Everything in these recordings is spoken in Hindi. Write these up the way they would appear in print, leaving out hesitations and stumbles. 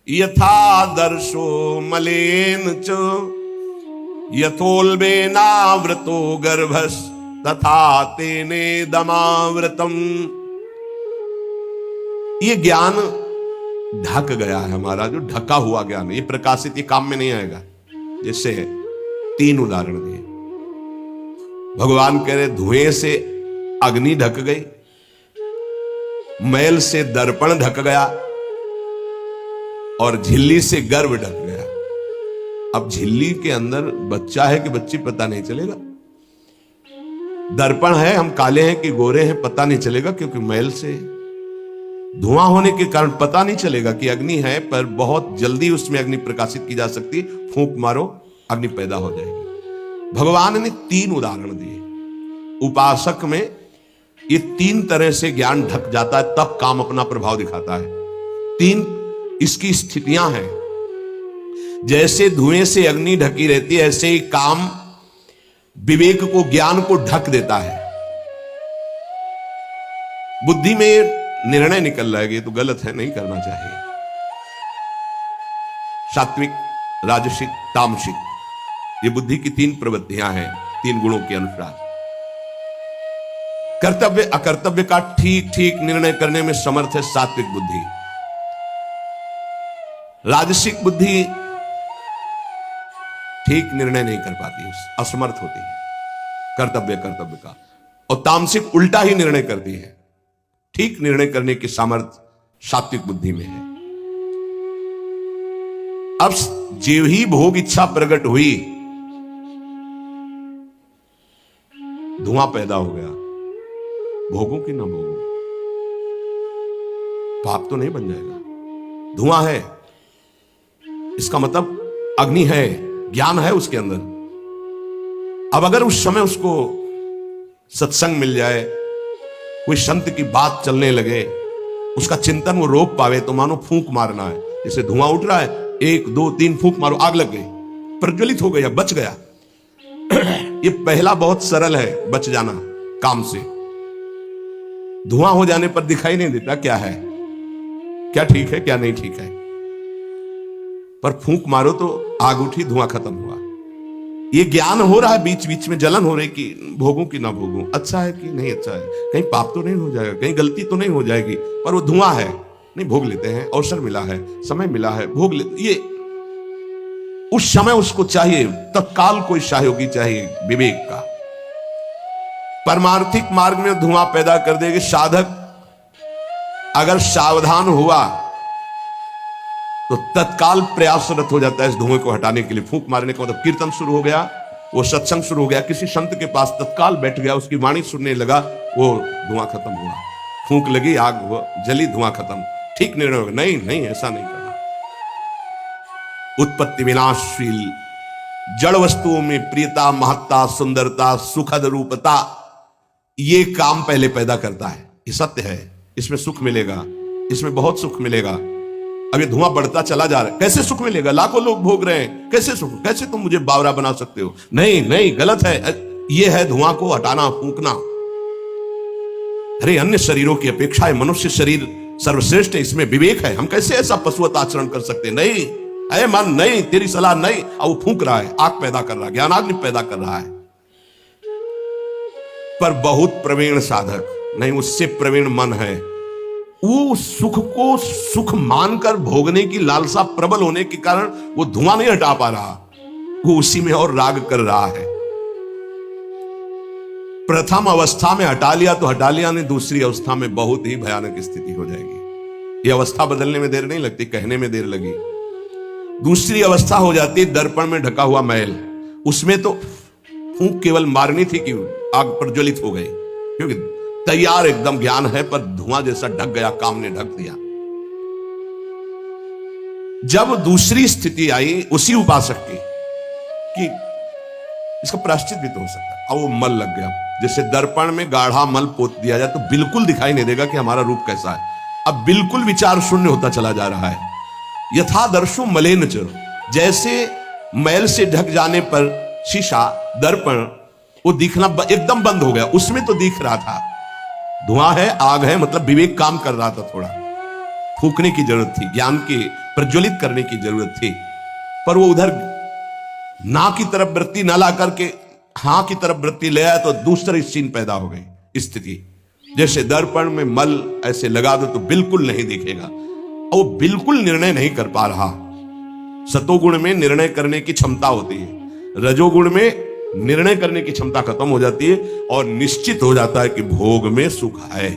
यथा दर्शो मलेन च यथोल्बेनावृतो गर्भस तथा तेने दमावृतम। ये ज्ञान ढक गया है हमारा, जो ढका हुआ ज्ञान, ये प्रकाशित, ये काम में नहीं आएगा। जैसे 3 उदाहरण दिए। भगवान कह रहे धुएं से अग्नि ढक गई, मैल से दर्पण ढक गया और झिल्ली से गर्भ ढक गया। अब झिल्ली के अंदर बच्चा है कि बच्ची पता नहीं चलेगा। दर्पण है, हम काले हैं कि गोरे हैं पता नहीं चलेगा, क्योंकि मैल से धुआं होने के कारण पता नहीं चलेगा कि अग्नि है, पर बहुत जल्दी उसमें अग्नि प्रकाशित की जा सकती, फूंक मारो अग्नि पैदा हो जाएगी। भगवान ने 3 उदाहरण दिए। उपासक में ये 3 तरह से ज्ञान ढक जाता है, तब काम अपना प्रभाव दिखाता है। 3 इसकी स्थितियां हैं। जैसे धुएं से अग्नि ढकी रहती है, ऐसे ही काम विवेक को, ज्ञान को ढक देता है। बुद्धि में निर्णय निकल रहा है, ये तो गलत है, नहीं करना चाहिए। सात्विक, राजसिक, तामसिक, ये बुद्धि की 3 प्रवृत्तियां हैं, 3 गुणों के अनुसार। कर्तव्य अकर्तव्य का ठीक ठीक निर्णय करने में समर्थ है सात्विक बुद्धि। राजसिक बुद्धि ठीक निर्णय नहीं कर पाती, असमर्थ होती है कर्तव्य का। और तामसिक उल्टा ही निर्णय करती है। ठीक निर्णय करने की सामर्थ्य सात्विक बुद्धि में है। अब जीव ही भोग इच्छा प्रकट हुई, धुआं पैदा हो गया, भोगों की ना भोगों, पाप तो नहीं बन जाएगा। धुआं है, इसका मतलब अग्नि है, ज्ञान है उसके अंदर। अब अगर उस समय उसको सत्संग मिल जाए, कोई संत की बात चलने लगे, उसका चिंतन वो रोक पावे, तो मानो फूंक मारना है। जैसे धुआं उठ रहा है, 1 2 3 फूंक मारो, आग लग गई, प्रज्वलित हो गया, बच गया। ये पहला बहुत सरल है, बच जाना काम से। धुआं हो जाने पर दिखाई नहीं देता क्या है, क्या ठीक है क्या नहीं ठीक है, पर फूंक मारो तो आग उठी, धुआं खत्म हुआ। ये ज्ञान हो रहा है, बीच बीच में जलन हो रही कि भोगूं कि ना भोगूं, अच्छा है कि नहीं अच्छा है, कहीं पाप तो नहीं हो जाएगा, कहीं गलती तो नहीं हो जाएगी, पर वो धुआं है, नहीं भोग लेते हैं, अवसर मिला है, समय मिला है, भोग ले। ये उस समय उसको चाहिए, तत्काल कोई सहयोगी चाहिए विवेक का। परमार्थिक मार्ग में धुआं पैदा कर देगी। साधक अगर सावधान हुआ तो तत्काल प्रयासरत हो जाता है इस धुएं को हटाने के लिए। फूंक मारने का मतलब कीर्तन शुरू हो गया, वो सत्संग शुरू हो गया, किसी संत के पास तत्काल बैठ गया, उसकी वाणी सुनने लगा, वो धुआं खत्म हुआ। फूंक लगी, आग जली, धुआं खत्म। ठीक निर्णय होगा, नहीं नहीं ऐसा नहीं करना। उत्पत्ति विनाशशील जड़ वस्तुओं में प्रियता, महत्ता, सुंदरता, सुखद रूपता, ये काम पहले पैदा करता है। ये सत्य है, इसमें सुख मिलेगा, इसमें बहुत सुख मिलेगा। अब ये धुआं बढ़ता चला जा रहा है, कैसे सुख मिलेगा, लाखों लोग भोग रहे हैं, कैसे सुख, कैसे तुम मुझे बावरा बना सकते हो, नहीं नहीं गलत है। ये है धुआं को हटाना, फूंकना। अरे अन्य शरीरों की अपेक्षा है मनुष्य शरीर सर्वश्रेष्ठ है, इसमें विवेक है, हम कैसे ऐसा पशुवत आचरण कर सकते, नहीं अरे मन नहीं, तेरी सलाह नहीं। अब वो फूंक रहा है, आग पैदा कर रहा है, ज्ञानाग्नि पैदा कर रहा है। पर बहुत प्रवीण साधक नहीं, उससे प्रवीण मन है, वो सुख को सुख मानकर भोगने की लालसा प्रबल होने के कारण वो धुआं नहीं हटा पा रहा, वो उसी में और राग कर रहा है। प्रथम अवस्था में हटा लिया तो हटा लिया, नहीं दूसरी अवस्था में बहुत ही भयानक स्थिति हो जाएगी। ये अवस्था बदलने में देर नहीं लगती, कहने में देर लगी। दूसरी अवस्था हो जाती है दर्पण में ढका हुआ मैल। उसमें तो फूंक केवल मारनी थी कि आग प्रज्वलित हो गई, क्योंकि तैयार एकदम ज्ञान है, पर धुआं जैसा ढक गया, काम ने ढक दिया। जब दूसरी स्थिति आई उसी उपासक की कि इसका प्रायश्चित भी तो हो सकता है, अब वो मल लग गया। जैसे दर्पण में गाढ़ा मल पोत दिया जाए तो बिल्कुल दिखाई नहीं देगा कि हमारा रूप कैसा है, अब बिल्कुल विचार शून्य होता चला जा रहा है। यथा दर्शो मलेन च, जैसे मैल से ढक जाने पर शीशा, दर्पण, वो दिखना एकदम बंद हो गया। उसमें तो दिख रहा था, धुआं है, आग है, मतलब विवेक काम कर रहा था थोड़ा। फूकने की जरूरत थी, ज्ञान के प्रज्वलित करने की जरूरत थी, पर वो उधर ना की तरफ वृत्ति न ला करके हां की तरफ वृत्ति ले आया तो दूसरी सीन पैदा हो गई स्थिति। जैसे दर्पण में मल ऐसे लगा दो तो बिल्कुल नहीं दिखेगा, और वो बिल्कुल निर्णय नहीं कर पा रहा। सतोगुण में निर्णय करने की क्षमता होती है, रजोगुण में निर्णय करने की क्षमता खत्म हो जाती है और निश्चित हो जाता है कि भोग में सुख है।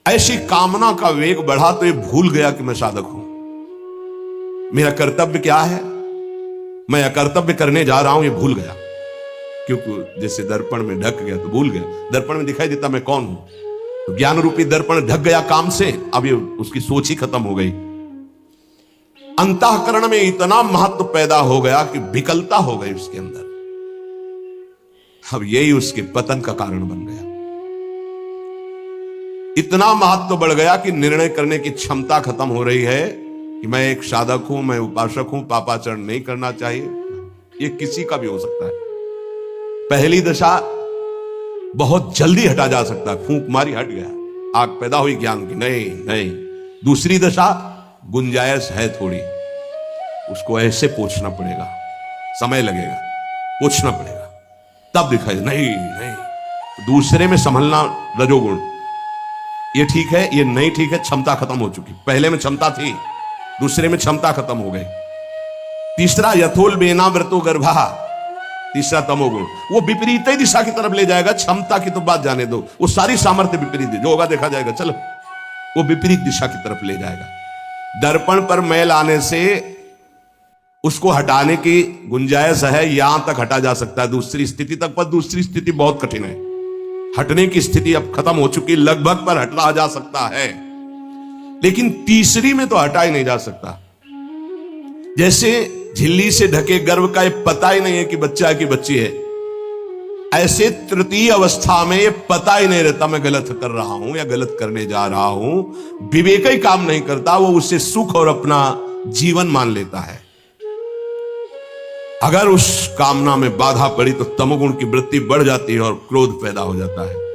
ऐसी कामना का वेग बढ़ा तो ये भूल गया कि मैं साधक हूं, मेरा कर्तव्य क्या है, मैं अकर्तव्य करने जा रहा हूं, ये भूल गया। क्योंकि जैसे दर्पण में ढक गया तो भूल गया, दर्पण में दिखाई देता मैं कौन हूं, तो ज्ञान रूपी दर्पण ढक गया काम से, अब ये उसकी सोच ही खत्म हो गई। अंतःकरण में इतना महत्व पैदा हो गया कि विकलता हो गई उसके अंदर। अब यही उसके पतन का कारण बन गया। इतना महत्व बढ़ गया कि निर्णय करने की क्षमता खत्म हो रही है कि मैं एक साधक हूं, मैं उपासक हूं, पापाचरण नहीं करना चाहिए। ये किसी का भी हो सकता है। पहली दशा बहुत जल्दी हटा जा सकता है, फूंक मारी हट गया, आग पैदा हुई ज्ञान की, नहीं नहीं। दूसरी दशा गुंजाइश है थोड़ी, उसको ऐसे पोछना पड़ेगा, समय लगेगा, पोछना पड़ेगा, तब दिखाई नहीं नहीं। दूसरे में संभलना रजोगुण, ये ठीक है, ये नहीं ठीक है, क्षमता खत्म हो चुकी। पहले में क्षमता थी, दूसरे में क्षमता खत्म हो गई। तीसरा यथोल बेना व्रतो गर्भा, तीसरा तमोगुण, वो विपरीत ही दिशा की तरफ ले जाएगा। क्षमता की तो बात जाने दो, वो सारी सामर्थ्य विपरीत जो होगा देखा जाएगा, चलो वो विपरीत दिशा की तरफ ले जाएगा। दर्पण पर मैल आने से उसको हटाने की गुंजाइश है, यहां तक हटा जा सकता है, दूसरी स्थिति तक, पर दूसरी स्थिति बहुत कठिन है। हटने की स्थिति अब खत्म हो चुकी, लगभग पर हटा जा सकता है, लेकिन तीसरी में तो हटा ही नहीं जा सकता। जैसे झिल्ली से ढके गर्भ का ये पता ही नहीं है कि बच्चा है कि बच्ची है, ऐसे तृतीय अवस्था में ये पता ही नहीं रहता मैं गलत कर रहा हूं या गलत करने जा रहा हूं। विवेक ही काम नहीं करता, वो उसे सुख और अपना जीवन मान लेता है। अगर उस कामना में बाधा पड़ी तो तमोगुण की वृत्ति बढ़ जाती है और क्रोध पैदा हो जाता है।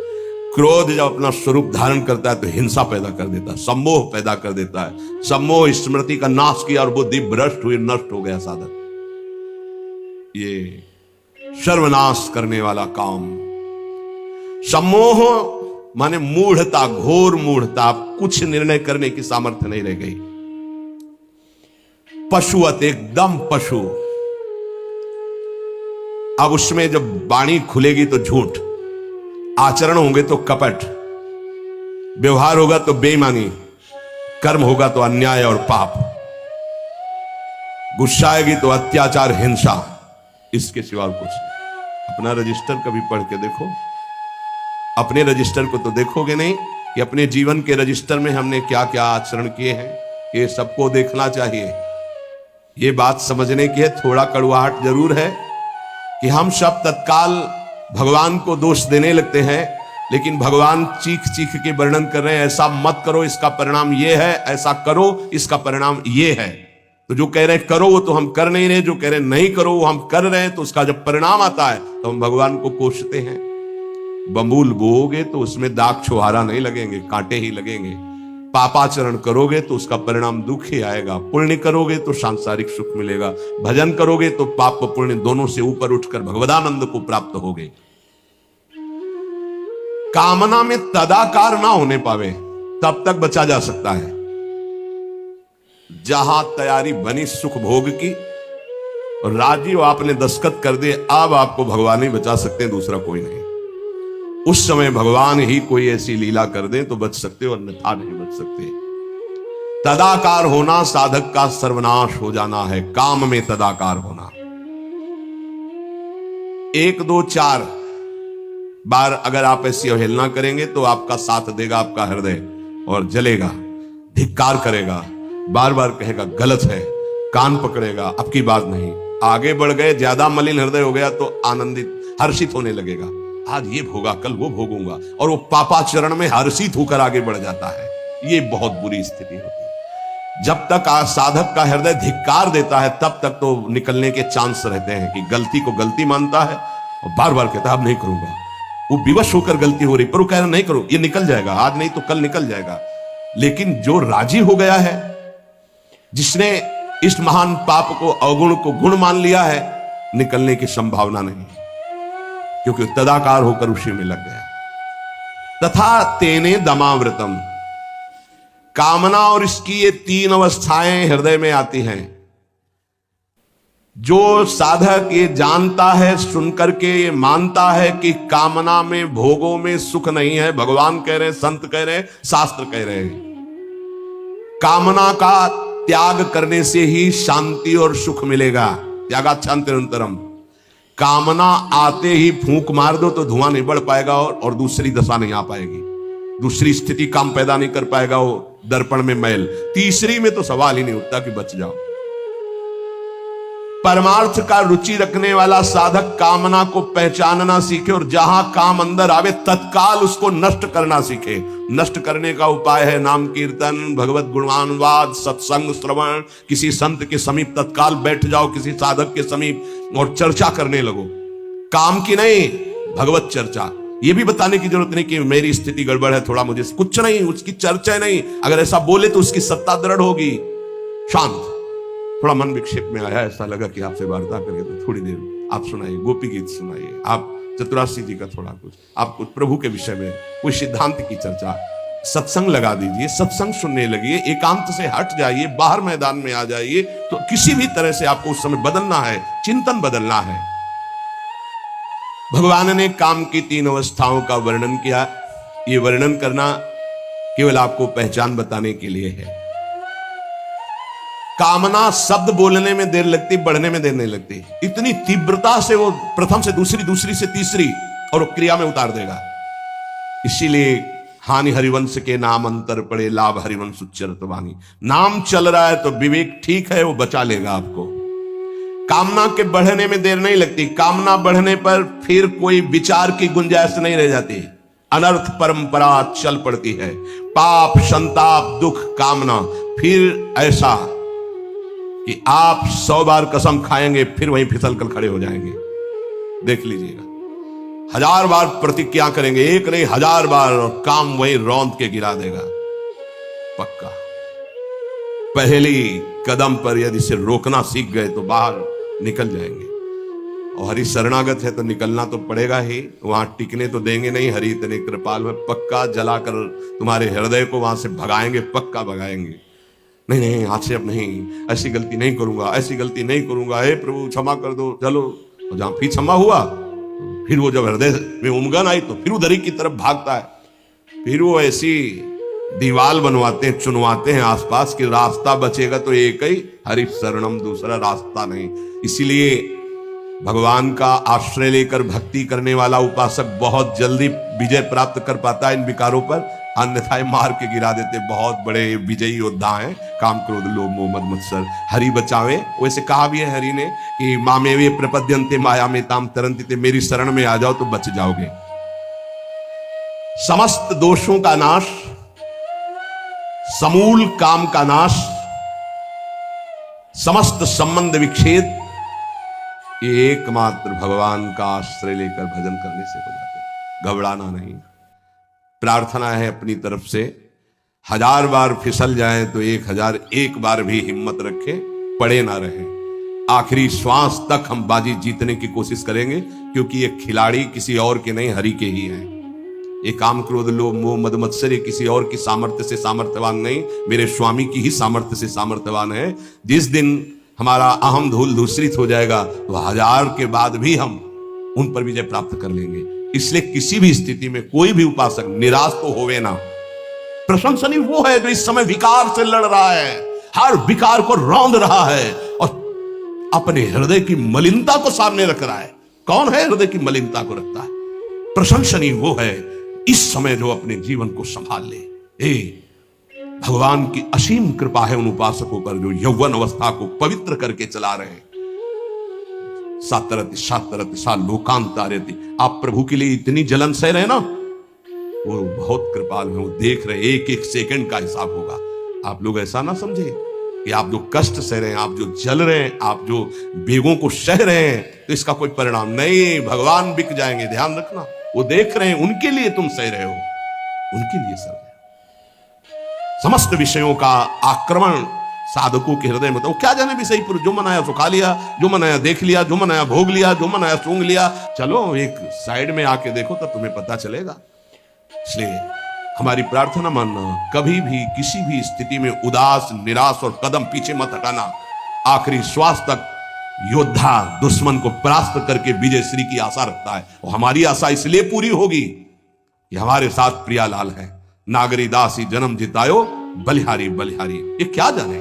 क्रोध जब अपना स्वरूप धारण करता है तो हिंसा पैदा कर देता है, सम्मोह पैदा कर देता है। सम्मोह स्मृति का नाश किया और बुद्धि भ्रष्ट हुई, नष्ट हो गया साधक। ये सर्वनाश करने वाला काम। सम्मोह माने मूढ़ता, घोर मूढ़ता, कुछ निर्णय करने की सामर्थ्य नहीं रह गई। पशुवत, एकदम पशु। अब उसमें जब वाणी खुलेगी तो झूठ, आचरण होंगे तो कपट, व्यवहार होगा तो बेईमानी, कर्म होगा तो अन्याय और पाप, गुस्सा आएगी तो अत्याचार, हिंसा, इसके सिवा कुछ नहीं। अपना रजिस्टर कभी पढ़ के देखो, अपने रजिस्टर को तो देखोगे नहीं कि अपने जीवन के रजिस्टर में हमने क्या क्या आचरण किए हैं, ये सबको देखना चाहिए। ये बात समझने की है, थोड़ा कड़वाहट जरूर है कि हम सब तत्काल भगवान को दोष देने लगते हैं, लेकिन भगवान चीख चीख के वर्णन कर रहे हैं, ऐसा मत करो इसका परिणाम ये है, ऐसा करो इसका परिणाम ये है। तो जो कह रहे हैं करो वो तो हम कर नहीं रहे, जो कह रहे हैं नहीं करो वो हम कर रहे हैं, तो उसका जब परिणाम आता है तो हम भगवान को कोसते हैं। बंबूल बोओगे तो उसमें दाग छुहारा नहीं लगेंगे, कांटे ही लगेंगे। पापाचरण करोगे तो उसका परिणाम दुख ही आएगा। पुण्य करोगे तो सांसारिक सुख मिलेगा, भजन करोगे तो पाप पुण्य दोनों से ऊपर उठकर भगवदानंद को प्राप्त होगे। कामना में तदाकार ना होने पावे तब तक बचा जा सकता है। जहां तैयारी बनी सुख भोग की और राजी हो आपने दस्तखत कर दे, अब आपको भगवान ही बचा सकते हैं, दूसरा कोई नहीं। उस समय भगवान ही कोई ऐसी लीला कर दे तो बच सकते हो, अन्यथा नहीं बच सकते। तदाकार होना साधक का सर्वनाश हो जाना है। काम में तदाकार होना, 1 2 4 बार अगर आप ऐसी अवहेलना करेंगे तो आपका साथ देगा आपका हृदय और जलेगा, धिक्कार करेगा, बार बार कहेगा गलत है, कान पकड़ेगा, अब की बात नहीं। आगे बढ़ गए, ज्यादा मलिन हृदय हो गया तो आनंदित हर्षित होने लगेगा, आज ये भोगा कल वो भोगूंगा, और वो पापाचरण में हर्षित होकर आगे बढ़ जाता है। ये बहुत बुरी स्थिति होती है। जब तक साधक का हृदय धिक्कार देता है तब तक तो निकलने के चांस रहते हैं कि गलती को गलती मानता है और बार बार कहता है अब नहीं करूंगा। वो विवश होकर गलती हो रही, पर वो कह रहा नहीं करो, ये निकल जाएगा, आज नहीं तो कल निकल जाएगा। लेकिन जो राजी हो गया है, जिसने इस महान पाप को, अवगुण को गुण मान लिया है, निकलने की संभावना नहीं, क्योंकि तदाकार होकर उसी में लग गया। तथा तेने दमावृतम, कामना और इसकी ये तीन अवस्थाएं हृदय में आती हैं। जो साधक ये जानता है, सुनकर के ये मानता है कि कामना में, भोगों में सुख नहीं है, भगवान कह रहे हैं, संत कह रहे हैं, शास्त्र कह रहे हैं, कामना का त्याग करने से ही शांति और सुख मिलेगा। त्यागात् शान्तिरन्तरम्। कामना आते ही फूंक मार दो तो धुआं नहीं बढ़ पाएगा और दूसरी दशा नहीं आ पाएगी, दूसरी स्थिति काम पैदा नहीं कर पाएगा, वो दर्पण में मैल। तीसरी में तो सवाल ही नहीं उठता कि बच जाओ। परमार्थ का रुचि रखने वाला साधक कामना को पहचानना सीखे और जहां काम अंदर आवे तत्काल उसको नष्ट करना सीखे। नष्ट करने का उपाय है नाम कीर्तन, भगवत गुणगानवाद, सत्संग, श्रवण। किसी संत के समीप तत्काल बैठ जाओ, किसी साधक के समीप, और चर्चा करने लगो। काम की नहीं, भगवत चर्चा। ये भी बताने की जरूरत नहीं कि मेरी स्थिति गड़बड़ है, थोड़ा मुझे कुछ नहीं, उसकी चर्चा नहीं। अगर ऐसा बोले तो उसकी सत्ता दृढ़ होगी। शांत, थोड़ा मन विक्षेप में आया, ऐसा लगा कि आपसे वार्ता करें तो थोड़ी देर आप सुनाइए, गोपी गीत सुनाइए, आप चतुरासी जी का थोड़ा कुछ, आप कुछ प्रभु के विषय में कोई सिद्धांत की चर्चा, सत्संग लगा दीजिए, सत्संग सुनने लगिए, एकांत से हट जाइए, बाहर मैदान में आ जाइए। तो किसी भी तरह से आपको उस समय बदलना है, चिंतन बदलना है। भगवान ने काम की तीन अवस्थाओं का वर्णन किया। ये वर्णन करना केवल आपको पहचान बताने के लिए है। कामना शब्द बोलने में देर लगती, बढ़ने में देर नहीं लगती। इतनी तीव्रता से वो प्रथम से दूसरी, दूसरी से तीसरी, और वो क्रिया में उतार देगा। इसीलिए हानि हरिवंश के नाम अंतर पड़े, लाभ हरिवंश उच्चरत वाणी। नाम चल रहा है तो विवेक ठीक है, वो बचा लेगा आपको। कामना के बढ़ने में देर नहीं लगती। कामना बढ़ने पर फिर कोई विचार की गुंजाइश नहीं रह जाती, अनर्थ परंपरा चल पड़ती है। पाप, संताप, दुख, कामना। फिर ऐसा कि आप 100 बार कसम खाएंगे, फिर वहीं फिसल कर खड़े हो जाएंगे। देख लीजिएगा, 1000 बार प्रतिज्ञा करेंगे, एक नहीं 1000 बार, और काम वहीं रौंद के गिरा देगा पक्का। पहली कदम पर यदि से रोकना सीख गए तो बाहर निकल जाएंगे। और हरि शरणागत है तो निकलना तो पड़ेगा ही, वहां टिकने तो देंगे नहीं। हरि इतने कृपाल है, पक्का जलाकर तुम्हारे हृदय को वहां से भगाएंगे, पक्का भगाएंगे। नहीं नहीं, आज से अब नहीं, ऐसी गलती नहीं करूंगा, ऐसी गलती नहीं करूंगा, हे प्रभु क्षमा कर दो। चलो, और जहां फिर क्षमा हुआ, फिर वो जब हृदय में उमगन आई तो फिर उधर की तरफ भागता है। फिर वो ऐसी दीवाल बनवाते हैं, चुनवाते हैं आसपास कि रास्ता बचेगा तो एक ही, हरि शरणम, दूसरा रास्ता नहीं। इसीलिए भगवान का आश्रय लेकर भक्ति करने वाला उपासक बहुत जल्दी विजय प्राप्त कर पाता है इन विकारों पर, अन्यथा मार के गिरा देते। बहुत बड़े विजयी योद्धा हैं, काम, क्रोध, लोभ, मोह, मद, मत्सर। हरि बचावे। वैसे कहा भी है हरि ने कि मामे वे प्रपद्यन्ते माया में ताम तरन्ति, मेरी शरण में आ जाओ तो बच जाओगे। समस्त दोषों का नाश, समूल काम का नाश, समस्त संबंध विच्छेद, ये एकमात्र भगवान का आश्रय लेकर भजन करने से हो जाते। घबराना नहीं। प्रार्थना है अपनी तरफ से, 1000 बार फिसल जाए तो 1001 बार भी हिम्मत रखें, पड़े ना रहे। आखिरी श्वास तक हम बाजी जीतने की कोशिश करेंगे, क्योंकि ये खिलाड़ी किसी और के नहीं, हरि के ही हैं। ये काम, क्रोध, लोभ, मोह, मद, मत्सर ये किसी और की सामर्थ्य से सामर्थ्यवान नहीं, मेरे स्वामी की ही सामर्थ्य से सामर्थ्यवान है। जिस दिन हमारा अहम धूल धूसरित हो जाएगा तो 1000 के बाद भी हम उन पर विजय प्राप्त कर लेंगे। इसलिए किसी भी स्थिति में कोई भी उपासक निराश तो होवे ना। प्रशंसनीय वो है जो इस समय विकार से लड़ रहा है, हर विकार को रौंद रहा है और अपने हृदय की मलिनता को सामने रख रहा है। कौन है हृदय की मलिनता को रखता है? प्रशंसनीय वो है इस समय जो अपने जीवन को संभाल ले। भगवान की असीम कृपा है उन उपासकों पर जो यौवन अवस्था को पवित्र करके चला रहे हैं। सातरति सातरति सा लोकांतारति। आप प्रभु के लिए इतनी जलन सह रहे हैं ना, वो बहुत कृपाल है, वो देख रहे, एक एक सेकंड का हिसाब होगा। आप लोग ऐसा ना समझे कि आप जो कष्ट सह रहे हैं, आप जो जल रहे हैं, आप जो बेगों को सह रहे हैं, तो इसका कोई परिणाम नहीं, भगवान बिक जाएंगे। ध्यान रखना, वो देख रहे हैं, उनके लिए तुम सह रहे हो, उनके लिए सह रहे हो। समस्त विषयों का आक्रमण साधकों के हृदय में था। वो क्या जाने विषय पुरुष, जो मनाया सो खा लिया, जो मनाया देख लिया, जो मनाया भोग लिया, जो मनाया सूंघ लिया। चलो एक साइड में आके देखो तब तुम्हें पता चलेगा। इसलिए हमारी प्रार्थना मानना, कभी भी किसी भी स्थिति में उदास, निराश और कदम पीछे मत हटाना। आखिरी श्वास तक योद्धा दुश्मन को परास्त करके विजय श्री की आशा रखता है। और हमारी आशा इसलिए पूरी होगी कि हमारे साथ प्रियालाल है। नागरी दासी जन्म जितायो, बलिहारी बलिहारी। ये क्या जाने,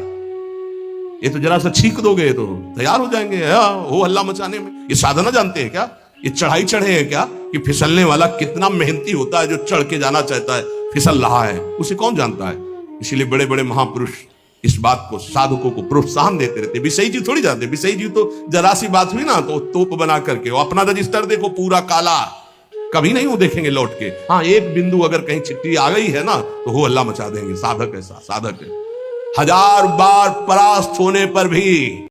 ये तो जरा सा छींक दोगे तो तैयार हो जाएंगे हो हल्ला मचाने में। ये साधना जानते हैं क्या? ये चढ़ाई चढ़े हैं क्या? कि फिसलने वाला कितना मेहनती होता है, जो चढ़ के जाना चाहता है फिसल रहा है, उसे कौन जानता है। इसीलिए बड़े बड़े महापुरुष इस बात को, साधकों को प्रोत्साहन देते रहते। विषयी जी थोड़ी जानते, विषयी जी तो जरा सी बात हुई ना तो तोप बना करके, वो अपना रजिस्टर देखो पूरा काला, कभी नहीं वो देखेंगे लौट के। हाँ, एक बिंदु अगर कहीं चिट्ठी आ गई है ना तो हो हल्ला मचा देंगे। साधक ऐसा साधक है, 1000 बार परास्त होने पर भी